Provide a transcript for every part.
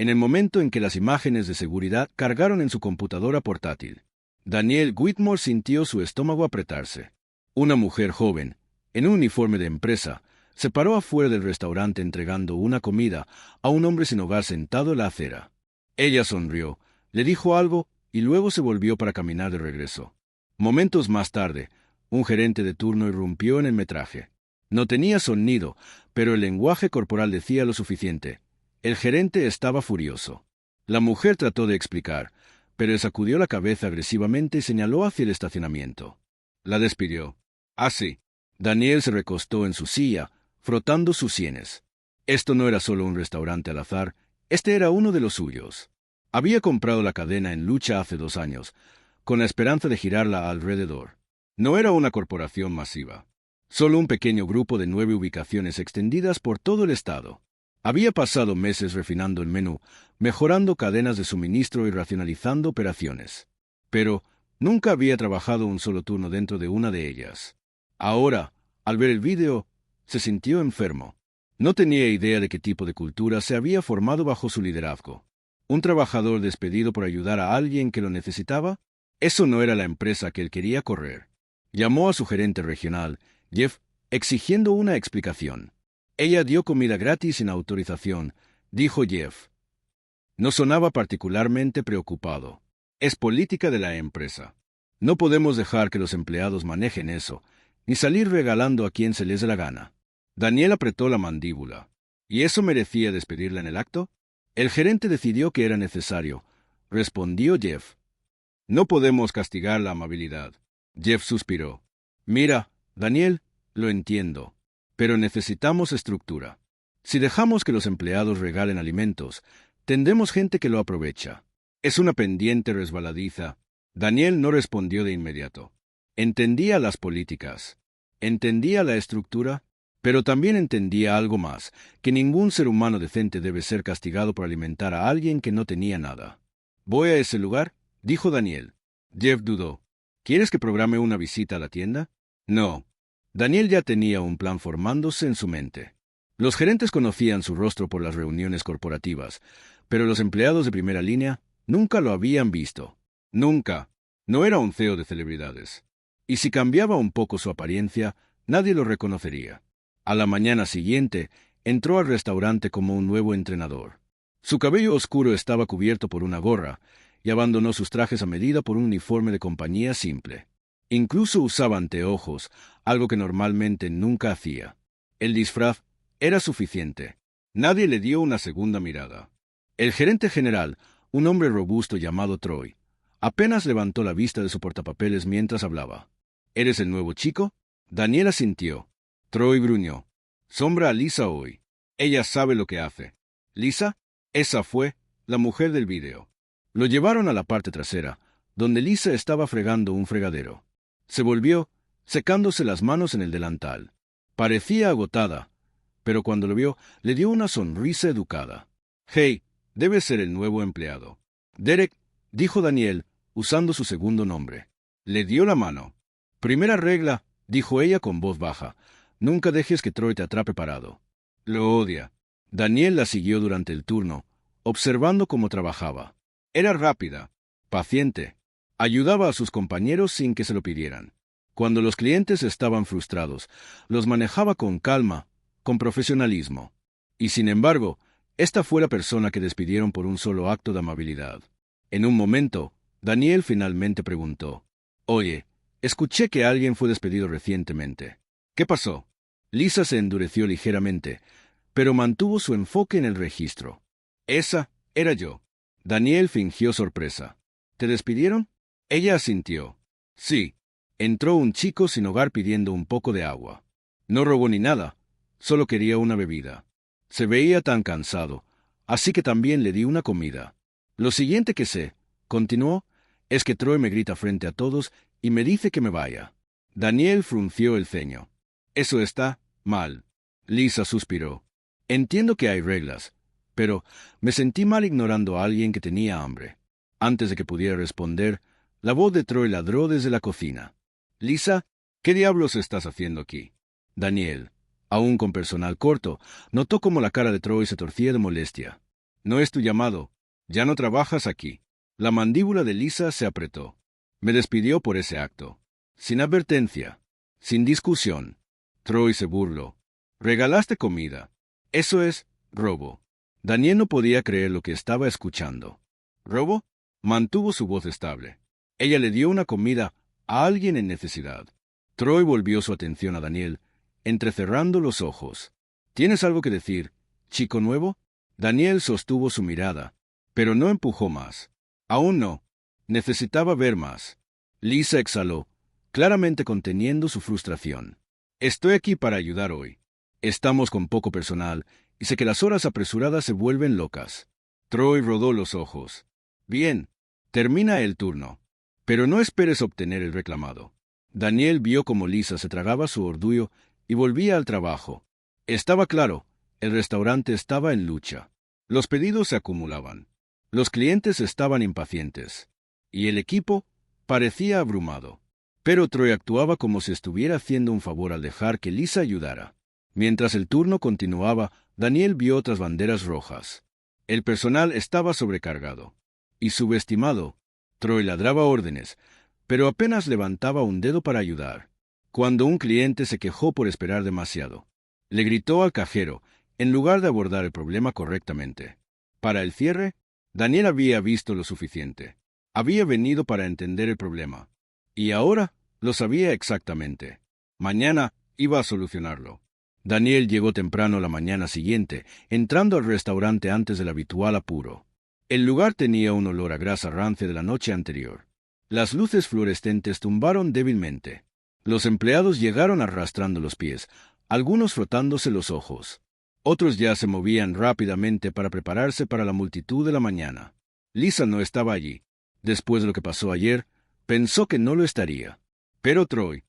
en el momento en que las imágenes de seguridad cargaron en su computadora portátil. Daniel Whitmore sintió su estómago apretarse. Una mujer joven, en un uniforme de empresa, se paró afuera del restaurante entregando una comida a un hombre sin hogar sentado en la acera. Ella sonrió, le dijo algo y luego se volvió para caminar de regreso. Momentos más tarde, un gerente de turno irrumpió en el metraje. No tenía sonido, pero el lenguaje corporal decía lo suficiente. El gerente estaba furioso. La mujer trató de explicar, pero sacudió la cabeza agresivamente y señaló hacia el estacionamiento. La despidió. Así. Daniel se recostó en su silla, frotando sus sienes. Esto no era solo un restaurante al azar, este era uno de los suyos. Había comprado la cadena en lucha hace 2 años, con la esperanza de girarla alrededor. No era una corporación masiva. Solo un pequeño grupo de 9 ubicaciones extendidas por todo el estado. Había pasado meses refinando el menú, mejorando cadenas de suministro y racionalizando operaciones. Pero nunca había trabajado un solo turno dentro de una de ellas. Ahora, al ver el vídeo, se sintió enfermo. No tenía idea de qué tipo de cultura se había formado bajo su liderazgo. ¿Un trabajador despedido por ayudar a alguien que lo necesitaba? Eso no era la empresa que él quería correr. Llamó a su gerente regional, Jeff, exigiendo una explicación. Ella dio comida gratis sin autorización, dijo Jeff. No sonaba particularmente preocupado. Es política de la empresa. No podemos dejar que los empleados manejen eso, ni salir regalando a quien se les dé la gana. Daniel apretó la mandíbula. ¿Y eso merecía despedirla en el acto? El gerente decidió que era necesario, respondió Jeff. No podemos castigar la amabilidad. Jeff suspiró. Mira, Daniel, lo entiendo, pero necesitamos estructura. Si dejamos que los empleados regalen alimentos, tendremos gente que lo aprovecha. Es una pendiente resbaladiza. Daniel no respondió de inmediato. Entendía las políticas, entendía la estructura, pero también entendía algo más, que ningún ser humano decente debe ser castigado por alimentar a alguien que no tenía nada. «¿Voy a ese lugar?», dijo Daniel. Jeff dudó. «¿Quieres que programe una visita a la tienda?». No. Daniel ya tenía un plan formándose en su mente. Los gerentes conocían su rostro por las reuniones corporativas, pero los empleados de primera línea nunca lo habían visto. Nunca. No era un CEO de celebridades. Y si cambiaba un poco su apariencia, nadie lo reconocería. A la mañana siguiente, entró al restaurante como un nuevo entrenador. Su cabello oscuro estaba cubierto por una gorra, y abandonó sus trajes a medida por un uniforme de compañía simple. Incluso usaba anteojos, algo que normalmente nunca hacía. El disfraz era suficiente. Nadie le dio una segunda mirada. El gerente general, un hombre robusto llamado Troy, apenas levantó la vista de su portapapeles mientras hablaba. ¿Eres el nuevo chico? Daniel asintió. Troy gruñó. Sombra a Lisa hoy. Ella sabe lo que hace. ¿Lisa? Esa fue la mujer del video. Lo llevaron a la parte trasera, donde Lisa estaba fregando un fregadero. Se volvió, secándose las manos en el delantal. Parecía agotada, pero cuando lo vio, le dio una sonrisa educada. «Hey, debe ser el nuevo empleado». «Derek», dijo Daniel, usando su segundo nombre. Le dio la mano. «Primera regla», dijo ella con voz baja, «nunca dejes que Troy te atrape parado». Lo odia. Daniel la siguió durante el turno, observando cómo trabajaba. Era rápida, paciente. Ayudaba a sus compañeros sin que se lo pidieran. Cuando los clientes estaban frustrados, los manejaba con calma, con profesionalismo. Y sin embargo, esta fue la persona que despidieron por un solo acto de amabilidad. En un momento, Daniel finalmente preguntó: «Oye, escuché que alguien fue despedido recientemente. ¿Qué pasó?». Lisa se endureció ligeramente, pero mantuvo su enfoque en el registro. «Esa era yo». Daniel fingió sorpresa. «¿Te despidieron?». Ella asintió. «Sí». Entró un chico sin hogar pidiendo un poco de agua. No robó ni nada, solo quería una bebida. Se veía tan cansado, así que también le di una comida. Lo siguiente que sé, continuó, es que Troy me grita frente a todos y me dice que me vaya. Daniel frunció el ceño. «Eso está mal». Lisa suspiró. «Entiendo que hay reglas, pero me sentí mal ignorando a alguien que tenía hambre». Antes de que pudiera responder, la voz de Troy ladró desde la cocina. «Lisa, ¿qué diablos estás haciendo aquí?». Daniel, aún con personal corto, notó cómo la cara de Troy se torcía de molestia. No es tu llamado. Ya no trabajas aquí. La mandíbula de Lisa se apretó. Me despidió por ese acto. Sin advertencia. Sin discusión. Troy se burló. Regalaste comida. Eso es robo. Daniel no podía creer lo que estaba escuchando. ¿Robo? Mantuvo su voz estable. Ella le dio una comida a alguien en necesidad. Troy volvió su atención a Daniel, entrecerrando los ojos. ¿Tienes algo que decir, chico nuevo? Daniel sostuvo su mirada, pero no empujó más. Aún no. Necesitaba ver más. Lisa exhaló, claramente conteniendo su frustración. Estoy aquí para ayudar hoy. Estamos con poco personal, y sé que las horas apresuradas se vuelven locas. Troy rodó los ojos. Bien, termina el turno. Pero no esperes obtener el reclamado. Daniel vio cómo Lisa se tragaba su orgullo y volvía al trabajo. Estaba claro, el restaurante estaba en lucha. Los pedidos se acumulaban. Los clientes estaban impacientes. Y el equipo parecía abrumado. Pero Troy actuaba como si estuviera haciendo un favor al dejar que Lisa ayudara. Mientras el turno continuaba, Daniel vio otras banderas rojas. El personal estaba sobrecargado. Y subestimado. Troy ladraba órdenes, pero apenas levantaba un dedo para ayudar. Cuando un cliente se quejó por esperar demasiado, le gritó al cajero, en lugar de abordar el problema correctamente. Para el cierre, Daniel había visto lo suficiente. Había venido para entender el problema. Y ahora lo sabía exactamente. Mañana iba a solucionarlo. Daniel llegó temprano la mañana siguiente, entrando al restaurante antes del habitual apuro. El lugar tenía un olor a grasa rancia de la noche anterior. Las luces fluorescentes tumbaron débilmente. Los empleados llegaron arrastrando los pies, algunos frotándose los ojos. Otros ya se movían rápidamente para prepararse para la multitud de la mañana. Lisa no estaba allí. Después de lo que pasó ayer, pensó que no lo estaría. Pero Troy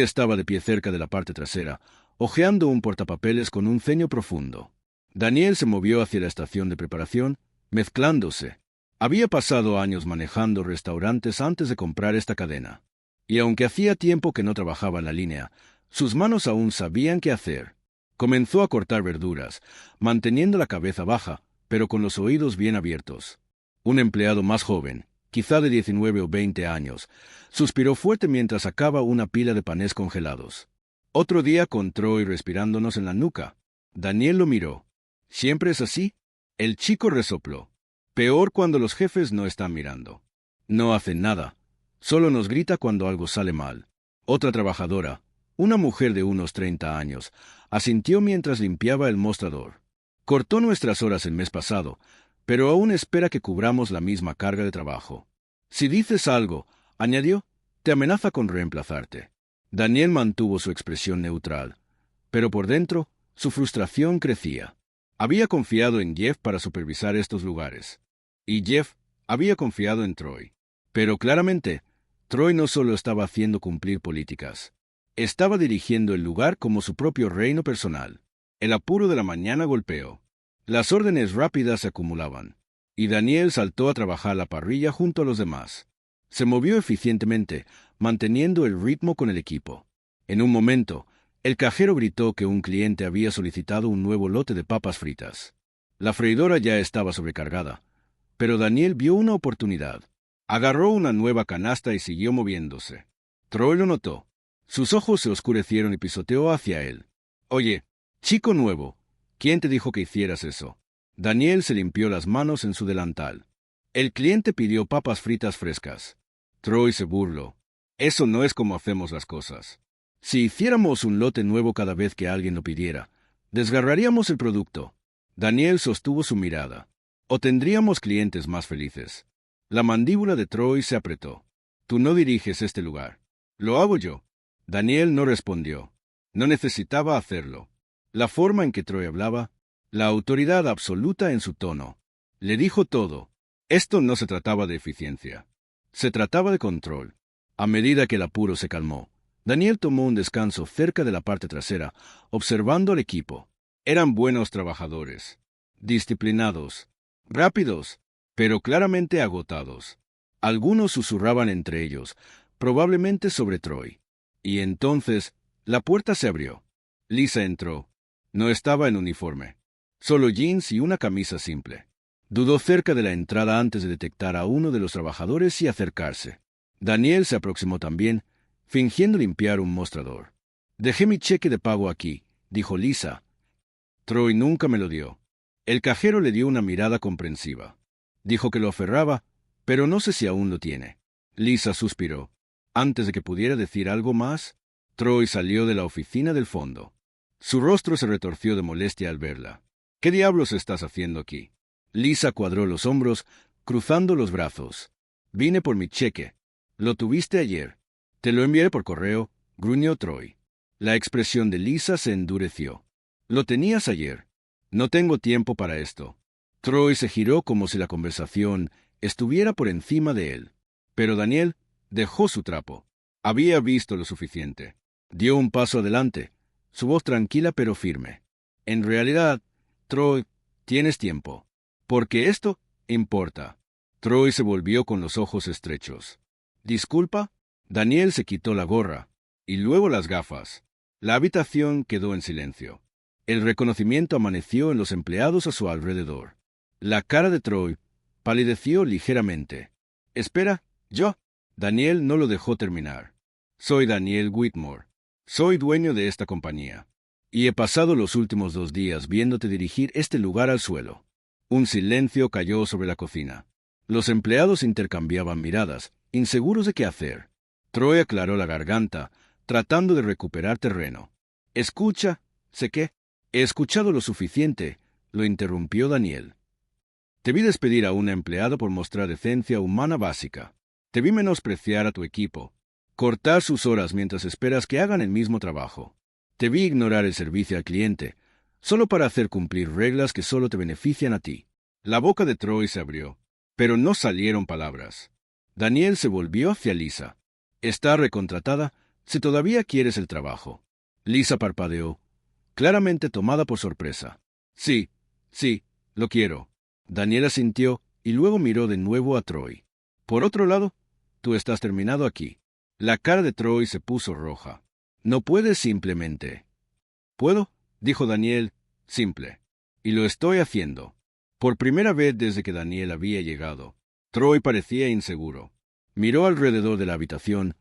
estaba de pie cerca de la parte trasera, hojeando un portapapeles con un ceño profundo. Daniel se movió hacia la estación de preparación, mezclándose. Había pasado años manejando restaurantes antes de comprar esta cadena. Y aunque hacía tiempo que no trabajaba en la línea, sus manos aún sabían qué hacer. Comenzó a cortar verduras, manteniendo la cabeza baja, pero con los oídos bien abiertos. Un empleado más joven, quizá de 19 o 20 años, suspiró fuerte mientras sacaba una pila de panés congelados. Otro día con Troy respirándonos en la nuca. Daniel lo miró. ¿Siempre es así? El chico resopló. Peor cuando los jefes no están mirando. No hacen nada. Solo nos grita cuando algo sale mal. Otra trabajadora, una mujer de unos 30 años, asintió mientras limpiaba el mostrador. Cortó nuestras horas el mes pasado, pero aún espera que cubramos la misma carga de trabajo. Si dices algo, añadió, te amenaza con reemplazarte. Daniel mantuvo su expresión neutral, pero por dentro, su frustración crecía. Había confiado en Jeff para supervisar estos lugares. Y Jeff había confiado en Troy. Pero claramente, Troy no solo estaba haciendo cumplir políticas. Estaba dirigiendo el lugar como su propio reino personal. El apuro de la mañana golpeó. Las órdenes rápidas se acumulaban. Y Daniel saltó a trabajar la parrilla junto a los demás. Se movió eficientemente, manteniendo el ritmo con el equipo. En un momento, el cajero gritó que un cliente había solicitado un nuevo lote de papas fritas. La freidora ya estaba sobrecargada, pero Daniel vio una oportunidad. Agarró una nueva canasta y siguió moviéndose. Troy lo notó. Sus ojos se oscurecieron y pisoteó hacia él. Oye, chico nuevo, ¿quién te dijo que hicieras eso? Daniel se limpió las manos en su delantal. El cliente pidió papas fritas frescas. Troy se burló. Eso no es como hacemos las cosas. Si hiciéramos un lote nuevo cada vez que alguien lo pidiera, desgarraríamos el producto. Daniel sostuvo su mirada. O tendríamos clientes más felices. La mandíbula de Troy se apretó. Tú no diriges este lugar. Lo hago yo. Daniel no respondió. No necesitaba hacerlo. La forma en que Troy hablaba, la autoridad absoluta en su tono, le dijo todo. Esto no se trataba de eficiencia. Se trataba de control. A medida que el apuro se calmó, Daniel tomó un descanso cerca de la parte trasera, observando al equipo. Eran buenos trabajadores, disciplinados, rápidos, pero claramente agotados. Algunos susurraban entre ellos, probablemente sobre Troy. Y entonces, la puerta se abrió. Lisa entró. No estaba en uniforme. Solo jeans y una camisa simple. Dudó cerca de la entrada antes de detectar a uno de los trabajadores y acercarse. Daniel se aproximó también, fingiendo limpiar un mostrador. «Dejé mi cheque de pago aquí», dijo Lisa. «Troy nunca me lo dio». El cajero le dio una mirada comprensiva. Dijo que lo aferraba, pero no sé si aún lo tiene. Lisa suspiró. Antes de que pudiera decir algo más, Troy salió de la oficina del fondo. Su rostro se retorció de molestia al verla. «¿Qué diablos estás haciendo aquí?» Lisa cuadró los hombros, cruzando los brazos. «Vine por mi cheque. Lo tuviste ayer. Te lo envié por correo», gruñó Troy. La expresión de Lisa se endureció. «Lo tenías ayer. No tengo tiempo para esto». Troy se giró como si la conversación estuviera por encima de él. Pero Daniel dejó su trapo. Había visto lo suficiente. Dio un paso adelante, su voz tranquila pero firme. «En realidad, Troy, tienes tiempo. Porque esto importa». Troy se volvió con los ojos estrechos. «¿Disculpa?» Daniel se quitó la gorra, y luego las gafas. La habitación quedó en silencio. El reconocimiento amaneció en los empleados a su alrededor. La cara de Troy palideció ligeramente. «Espera, yo». Daniel no lo dejó terminar. «Soy Daniel Whitmore. Soy dueño de esta compañía. Y he pasado los últimos 2 días viéndote dirigir este lugar al suelo». Un silencio cayó sobre la cocina. Los empleados intercambiaban miradas, inseguros de qué hacer. Troy aclaró la garganta, tratando de recuperar terreno. «Escucha, sé que he escuchado lo suficiente», lo interrumpió Daniel. «Te vi despedir a una empleada por mostrar decencia humana básica. Te vi menospreciar a tu equipo, cortar sus horas mientras esperas que hagan el mismo trabajo. Te vi ignorar el servicio al cliente, solo para hacer cumplir reglas que solo te benefician a ti». La boca de Troy se abrió, pero no salieron palabras. Daniel se volvió hacia Lisa. «Está recontratada si todavía quieres el trabajo». Lisa parpadeó, claramente tomada por sorpresa. Sí, lo quiero». Daniel asintió y luego miró de nuevo a Troy. «Por otro lado, tú estás terminado aquí». La cara de Troy se puso roja. «No puedes simplemente». «Puedo», dijo Daniel, simple. «Y lo estoy haciendo». Por primera vez desde que Daniel había llegado, Troy parecía inseguro. Miró alrededor de la habitación,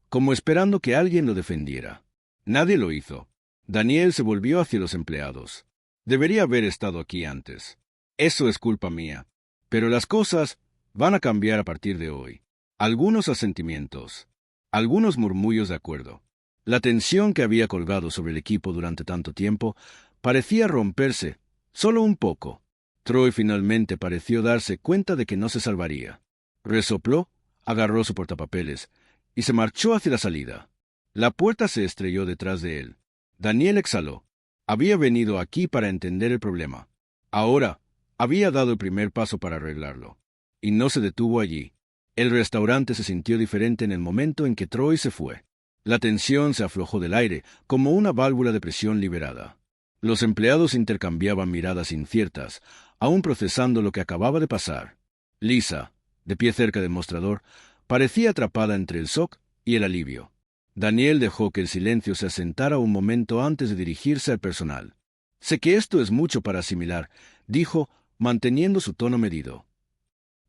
como esperando que alguien lo defendiera. Nadie lo hizo. Daniel se volvió hacia los empleados. «Debería haber estado aquí antes. Eso es culpa mía. Pero las cosas van a cambiar a partir de hoy». Algunos asentimientos, algunos murmullos de acuerdo. La tensión que había colgado sobre el equipo durante tanto tiempo parecía romperse, solo un poco. Troy finalmente pareció darse cuenta de que no se salvaría. Resopló, agarró su portapapeles y se marchó hacia la salida. La puerta se estrelló detrás de él. Daniel exhaló. Había venido aquí para entender el problema. Ahora había dado el primer paso para arreglarlo. Y no se detuvo allí. El restaurante se sintió diferente en el momento en que Troy se fue. La tensión se aflojó del aire como una válvula de presión liberada. Los empleados intercambiaban miradas inciertas, aún procesando lo que acababa de pasar. Lisa, de pie cerca del mostrador, parecía atrapada entre el shock y el alivio. Daniel dejó que el silencio se asentara un momento antes de dirigirse al personal. «Sé que esto es mucho para asimilar», dijo, manteniendo su tono medido.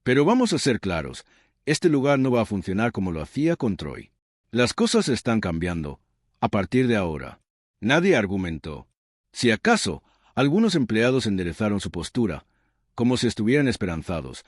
«Pero vamos a ser claros, este lugar no va a funcionar como lo hacía con Troy. Las cosas están cambiando, a partir de ahora». Nadie argumentó. Si acaso, algunos empleados enderezaron su postura, como si estuvieran esperanzados,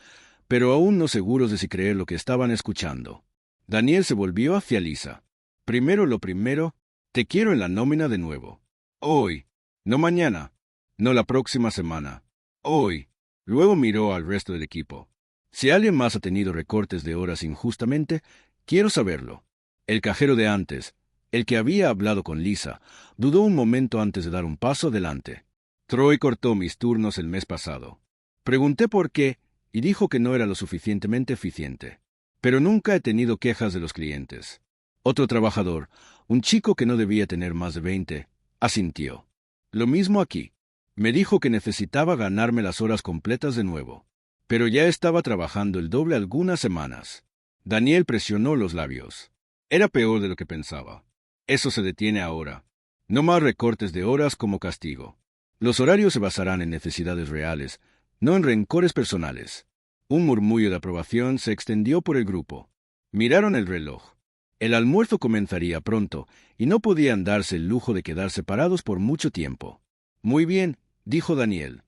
pero aún no seguros de si creer lo que estaban escuchando. Daniel se volvió hacia Lisa. «Primero lo primero, te quiero en la nómina de nuevo. Hoy, no mañana, no la próxima semana. Hoy». Luego miró al resto del equipo. «Si alguien más ha tenido recortes de horas injustamente, quiero saberlo». El cajero de antes, el que había hablado con Lisa, dudó un momento antes de dar un paso adelante. «Troy cortó mis turnos el mes pasado. Pregunté por qué y dijo que no era lo suficientemente eficiente. Pero nunca he tenido quejas de los clientes». Otro trabajador, un chico que no debía tener más de 20, asintió. «Lo mismo aquí. Me dijo que necesitaba ganarme las horas completas de nuevo. Pero ya estaba trabajando el doble algunas semanas». Daniel presionó los labios. Era peor de lo que pensaba. Eso se detiene ahora. No más recortes de horas como castigo. Los horarios se basarán en necesidades reales, no en rencores personales. Un murmullo de aprobación se extendió por el grupo. Miraron el reloj. El almuerzo comenzaría pronto, y no podían darse el lujo de quedar separados por mucho tiempo. Muy bien, dijo Daniel.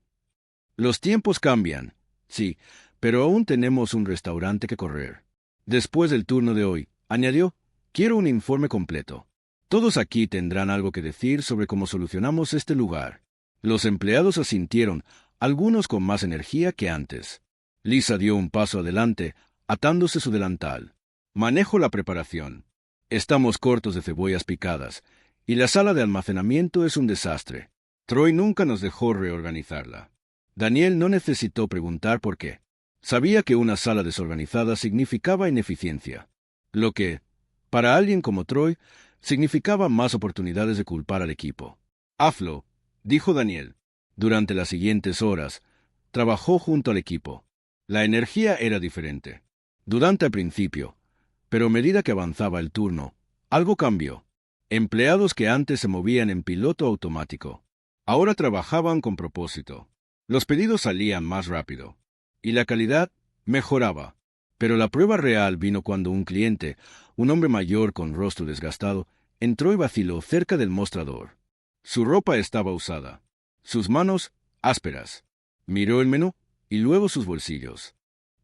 Los tiempos cambian, sí, pero aún tenemos un restaurante que correr. Después del turno de hoy, añadió, quiero un informe completo. Todos aquí tendrán algo que decir sobre cómo solucionamos este lugar. Los empleados asintieron, algunos con más energía que antes. Lisa dio un paso adelante, atándose su delantal. Manejo la preparación. Estamos cortos de cebollas picadas, y la sala de almacenamiento es un desastre. Troy nunca nos dejó reorganizarla. Daniel no necesitó preguntar por qué. Sabía que una sala desorganizada significaba ineficiencia. Lo que, para alguien como Troy, significaba más oportunidades de culpar al equipo. Hazlo, dijo Daniel. Durante las siguientes horas, trabajó junto al equipo. La energía era diferente. Durante al principio, pero a medida que avanzaba el turno, algo cambió. Empleados que antes se movían en piloto automático, ahora trabajaban con propósito. Los pedidos salían más rápido, y la calidad mejoraba. Pero la prueba real vino cuando un cliente, un hombre mayor con rostro desgastado, entró y vaciló cerca del mostrador. Su ropa estaba usada, sus manos ásperas. Miró el menú y luego sus bolsillos.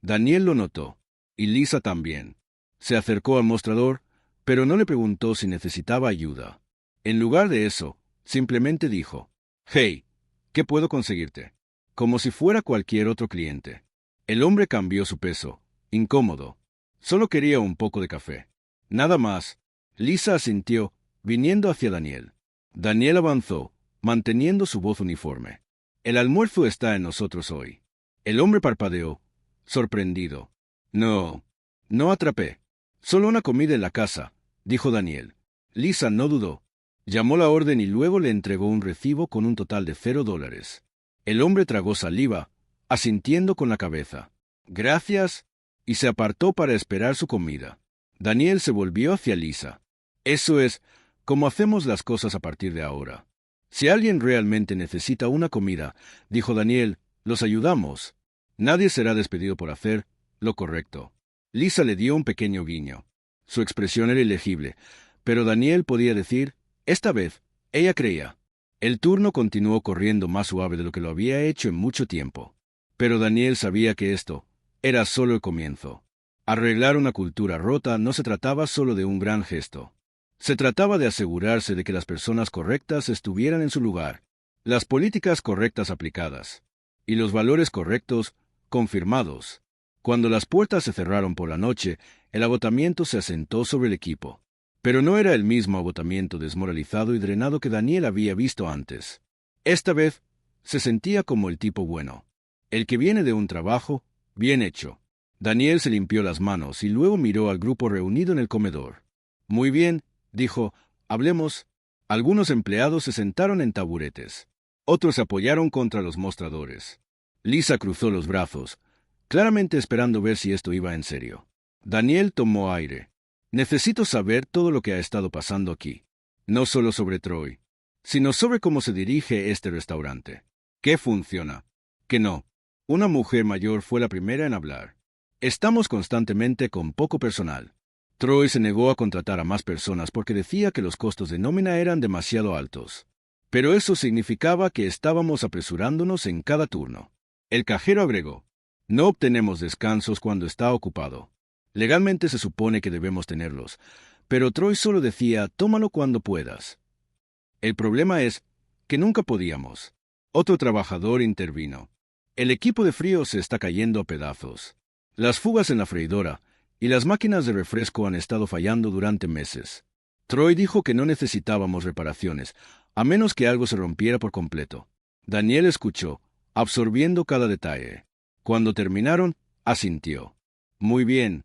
Daniel lo notó, y Lisa también. Se acercó al mostrador, pero no le preguntó si necesitaba ayuda. En lugar de eso, simplemente dijo, «Hey, ¿qué puedo conseguirte?», como si fuera cualquier otro cliente. El hombre cambió su peso, incómodo. Solo quería un poco de café. Nada más. Lisa asintió, viniendo hacia Daniel. Daniel avanzó, manteniendo su voz uniforme. «El almuerzo está en nosotros hoy». El hombre parpadeó, sorprendido. No atrapé. Solo una comida en la casa», dijo Daniel. Lisa no dudó. Llamó la orden y luego le entregó un recibo con un total de $0. El hombre tragó saliva, asintiendo con la cabeza. «Gracias», y se apartó para esperar su comida. Daniel se volvió hacia Lisa. «Eso es como hacemos las cosas a partir de ahora. Si alguien realmente necesita una comida», dijo Daniel, «los ayudamos. Nadie será despedido por hacer lo correcto». Lisa le dio un pequeño guiño. Su expresión era ilegible, pero Daniel podía decir, esta vez, ella creía. El turno continuó corriendo más suave de lo que lo había hecho en mucho tiempo. Pero Daniel sabía que esto era solo el comienzo. Arreglar una cultura rota no se trataba solo de un gran gesto. Se trataba de asegurarse de que las personas correctas estuvieran en su lugar, las políticas correctas aplicadas, y los valores correctos confirmados. Cuando las puertas se cerraron por la noche, el agotamiento se asentó sobre el equipo. Pero no era el mismo agotamiento desmoralizado y drenado que Daniel había visto antes. Esta vez, se sentía como el tipo bueno. El que viene de un trabajo bien hecho. Daniel se limpió las manos y luego miró al grupo reunido en el comedor. «Muy bien», dijo, «hablemos». Algunos empleados se sentaron en taburetes. Otros se apoyaron contra los mostradores. Lisa cruzó los brazos, claramente esperando ver si esto iba en serio. Daniel tomó aire. «Necesito saber todo lo que ha estado pasando aquí. No solo sobre Troy, sino sobre cómo se dirige este restaurante. ¿Qué funciona? ¿Qué no?». Una mujer mayor fue la primera en hablar. «Estamos constantemente con poco personal». Troy se negó a contratar a más personas porque decía que los costos de nómina eran demasiado altos. Pero eso significaba que estábamos apresurándonos en cada turno. El cajero agregó, «No obtenemos descansos cuando está ocupado. Legalmente se supone que debemos tenerlos, pero Troy solo decía, tómalo cuando puedas». El problema es que nunca podíamos. Otro trabajador intervino. «El equipo de frío se está cayendo a pedazos. Las fugas en la freidora y las máquinas de refresco han estado fallando durante meses». Troy dijo que no necesitábamos reparaciones, a menos que algo se rompiera por completo. Daniel escuchó, absorbiendo cada detalle. Cuando terminaron, asintió. «Muy bien.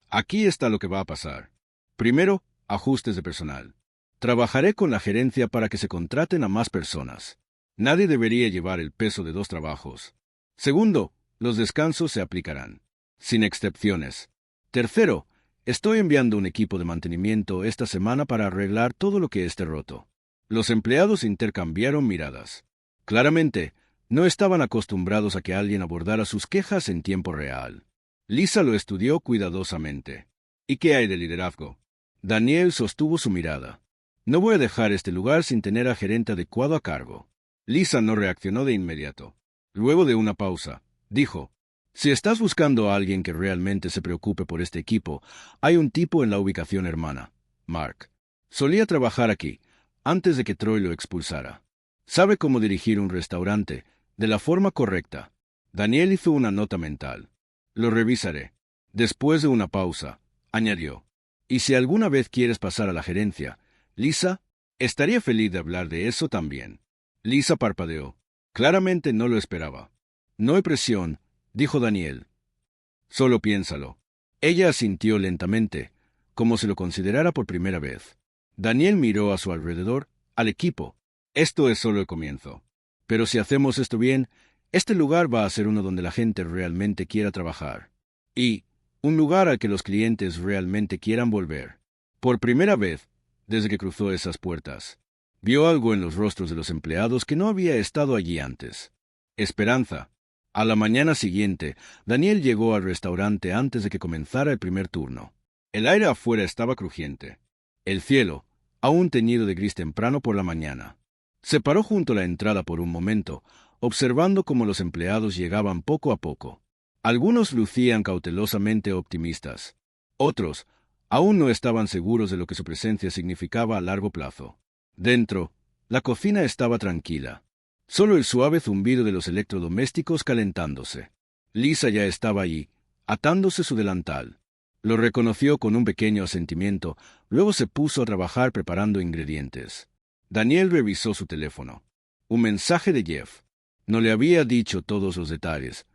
Aquí está lo que va a pasar. Primero, ajustes de personal. Trabajaré con la gerencia para que se contraten a más personas. Nadie debería llevar el peso de 2 trabajos. Segundo, los descansos se aplicarán, sin excepciones. Tercero, estoy enviando un equipo de mantenimiento esta semana para arreglar todo lo que esté roto». Los empleados intercambiaron miradas. Claramente, No estaban acostumbrados a que alguien abordara sus quejas en tiempo real. Lisa lo estudió cuidadosamente. ¿Y qué hay de liderazgo? Daniel sostuvo su mirada. No voy a dejar este lugar sin tener a gerente adecuado a cargo. Lisa no reaccionó de inmediato. Luego de una pausa, dijo, si estás buscando a alguien que realmente se preocupe por este equipo, hay un tipo en la ubicación hermana, Mark. Solía trabajar aquí, antes de que Troy lo expulsara. Sabe cómo dirigir un restaurante, de la forma correcta. Daniel hizo una nota mental. Lo revisaré. Después de una pausa, añadió, y si alguna vez quieres pasar a la gerencia, Lisa, estaría feliz de hablar de eso también. Lisa parpadeó. Claramente no lo esperaba. No hay presión, dijo Daniel. Solo piénsalo. Ella asintió lentamente, como si lo considerara por primera vez. Daniel miró a su alrededor, al equipo. Esto es solo el comienzo. Pero si hacemos esto bien, este lugar va a ser uno donde la gente realmente quiera trabajar. Y un lugar al que los clientes realmente quieran volver. Por primera vez, desde que cruzó esas puertas, vio algo en los rostros de los empleados que no había estado allí antes. Esperanza. A la mañana siguiente, Daniel llegó al restaurante antes de que comenzara el primer turno. El aire afuera estaba crujiente. El cielo, aún teñido de gris temprano por la mañana. Se paró junto a la entrada por un momento, observando cómo los empleados llegaban poco a poco. Algunos lucían cautelosamente optimistas. Otros aún no estaban seguros de lo que su presencia significaba a largo plazo. Dentro, la cocina estaba tranquila. Solo el suave zumbido de los electrodomésticos calentándose. Lisa ya estaba allí, atándose su delantal. Lo reconoció con un pequeño asentimiento, luego se puso a trabajar preparando ingredientes. Daniel revisó su teléfono. Un mensaje de Jeff. No le había dicho todos los detalles,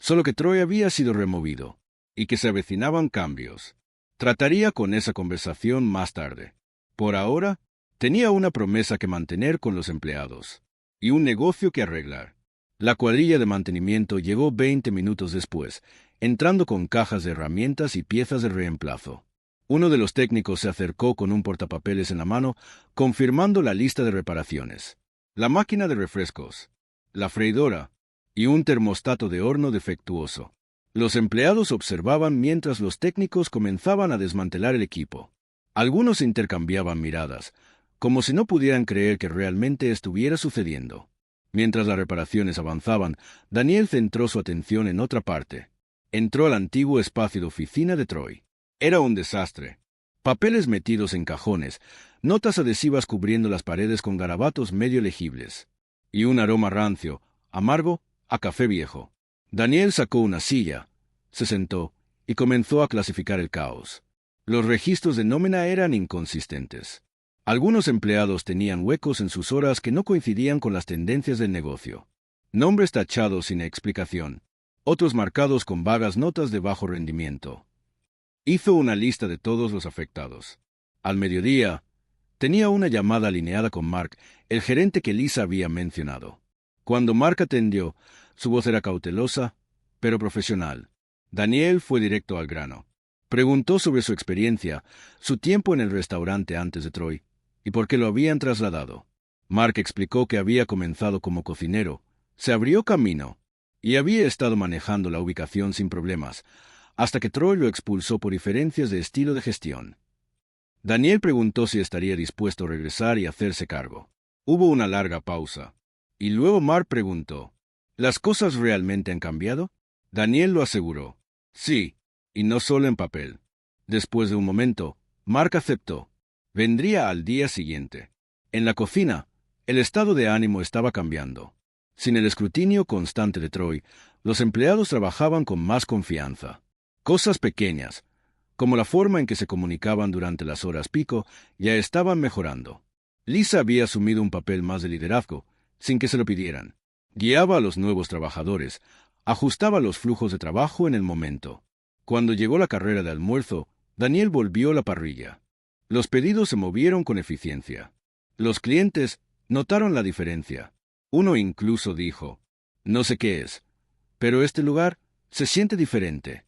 solo que Troy había sido removido, y que se avecinaban cambios. Trataría con esa conversación más tarde. Por ahora, tenía una promesa que mantener con los empleados, y un negocio que arreglar. La cuadrilla de mantenimiento llegó 20 minutos después, entrando con cajas de herramientas y piezas de reemplazo. Uno de los técnicos se acercó con un portapapeles en la mano, confirmando la lista de reparaciones. La máquina de refrescos, la freidora y un termostato de horno defectuoso. Los empleados observaban mientras los técnicos comenzaban a desmantelar el equipo. Algunos intercambiaban miradas, como si no pudieran creer que realmente estuviera sucediendo. Mientras las reparaciones avanzaban, Daniel centró su atención en otra parte. Entró al antiguo espacio de oficina de Troy. Era un desastre. Papeles metidos en cajones, notas adhesivas cubriendo las paredes con garabatos medio legibles, y un aroma rancio, amargo, a café viejo. Daniel sacó una silla, se sentó y comenzó a clasificar el caos. Los registros de nómina eran inconsistentes. Algunos empleados tenían huecos en sus horas que no coincidían con las tendencias del negocio. Nombres tachados sin explicación. Otros marcados con vagas notas de bajo rendimiento. Hizo una lista de todos los afectados. Al mediodía, tenía una llamada alineada con Mark, el gerente que Lisa había mencionado. Cuando Mark atendió, su voz era cautelosa, pero profesional. Daniel fue directo al grano. Preguntó sobre su experiencia, su tiempo en el restaurante antes de Troy, y por qué lo habían trasladado. Mark explicó que había comenzado como cocinero, se abrió camino, y había estado manejando la ubicación sin problemas, hasta que Troy lo expulsó por diferencias de estilo de gestión. Daniel preguntó si estaría dispuesto a regresar y hacerse cargo. Hubo una larga pausa, y luego Mark preguntó, ¿las cosas realmente han cambiado? Daniel lo aseguró. Sí, y no solo en papel. Después de un momento, Mark aceptó. Vendría al día siguiente. En la cocina, el estado de ánimo estaba cambiando. Sin el escrutinio constante de Troy, los empleados trabajaban con más confianza. Cosas pequeñas, como la forma en que se comunicaban durante las horas pico, ya estaban mejorando. Lisa había asumido un papel más de liderazgo, sin que se lo pidieran. Guiaba a los nuevos trabajadores, ajustaba los flujos de trabajo en el momento. Cuando llegó la carrera de almuerzo, Daniel volvió a la parrilla. Los pedidos se movieron con eficiencia. Los clientes notaron la diferencia. Uno incluso dijo, no sé qué es, pero este lugar se siente diferente.